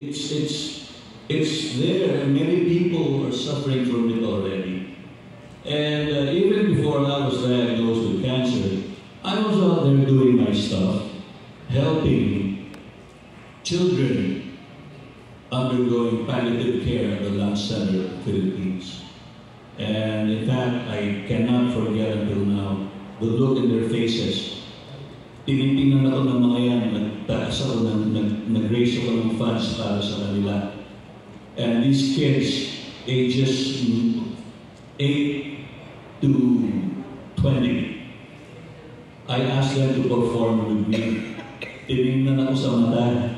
It's there, and many people are suffering from it already. And even before I was diagnosed with cancer, I was out there doing my stuff, helping children undergoing palliative care at the Lung Center of the Philippines. And in fact, I cannot forget until now the look in their faces. Tinitingnan ako ng mga yan, nagtaas ako, nag-raise ako ng funds para sa kanila. And these kids, ages 8 to 20, I asked them to perform with me. Tinignan ako sa mata.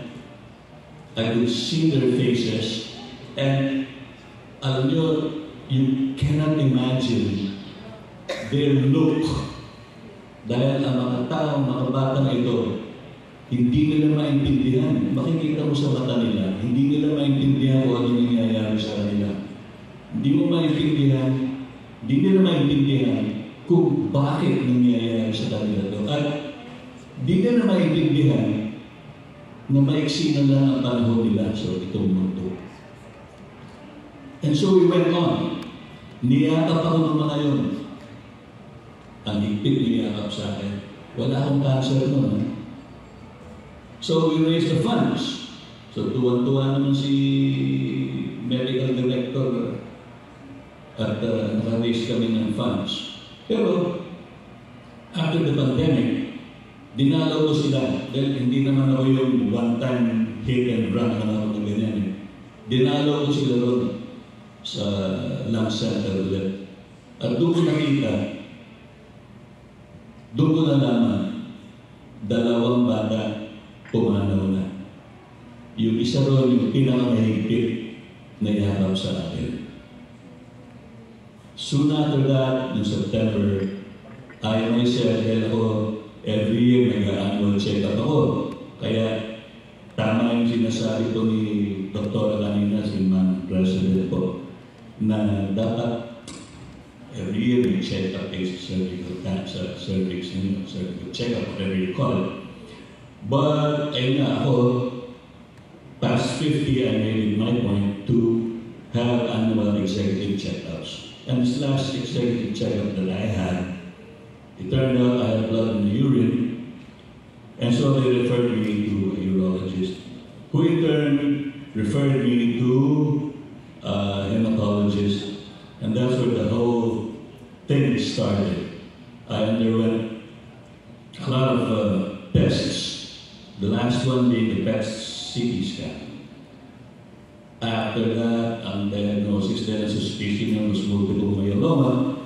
I could see their faces. And alam nyo, you cannot imagine their look. Dahil ang mga taong, mga batang ito, hindi nila maintindihan. Makikita mo sa mata nila, hindi nila maintindihan kung ano nangyayari sa kanila. Hindi mo maintindihan, hindi nila maintindihan kung bakit nangyayari sa kanila ito. At hindi nila maintindihan na maiksi na lang ang panahon nila sa itong mundo. And so we went on. Niyakap ako ng mga yun. Ang higpit niyakap sa akin. Wala akong cancer noon. So we raised the funds. So tuwan-tuwa naman si medical director at naka-raise kami ng funds. Pero after the pandemic, dinalaw ko sila. Dahil hindi naman ako yung one-time hit and run na ako ng ganyan. Dinalaw ko sila ron sa Lung Center ulit. At doon ko nakita, doon ko nalaman, dalawang bata pumanaw na. Yung isa ron, yung pinakamahigpit na yakap sa akin. Soon after that, in September, I myself, dahil ako, every year nag-annual check-up ako. Kaya, tama yung sinasabi ko ni Dr. kanina, si Man President po, na dapat every year may check-up is cervical cancer, cervical check-up, whatever you call it. But, ayun nga ako, past 50, I made it my point to have annual executive check-ups. And this last executive check-up that I had, it turned out I had blood in the urine, and so they referred me to a urologist, who in turn referred me to a hematologist, and that's where the whole thing started. I underwent a lot of tests, the last one being the PET CT scan. After that, ang diagnosis then suspicion was multiple myeloma.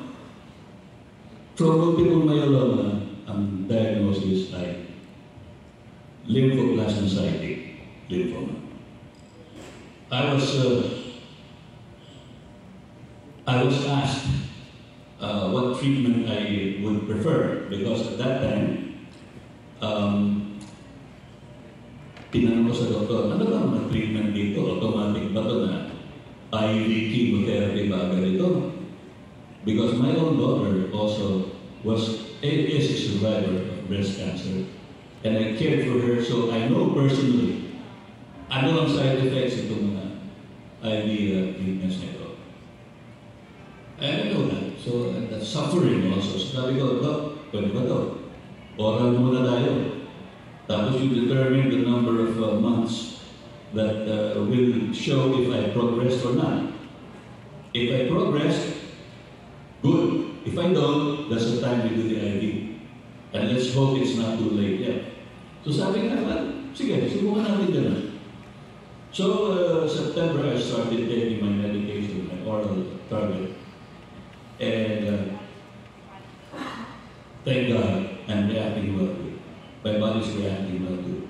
From multiple myeloma, ang diagnosis ay lymphoplasmacytic lymphoma. I was asked what treatment I would prefer, because at that time, tinanong ko sa doktor, ano ba ang treatment dito? Automatic ba ito na IV chemotherapy ba agad ito? Because my own daughter also is a survivor of breast cancer, and I cared for her, so I know personally ano ang side effects itong mga IV treatments nito. I know that. So, the suffering also. So, sabi ko, pwede ba ito? Oral muna tayo. Tapos you determine the number of months that will show if I progressed or not. If I progress, good. If I don't, that's the time we do the IV. And let's hope it's not too late yet. So sabi nga, sige, subukan natin ganun. So September, I started taking my medication, my oral target. And thank God, I'm reacting well to it. My body's reacting well to it.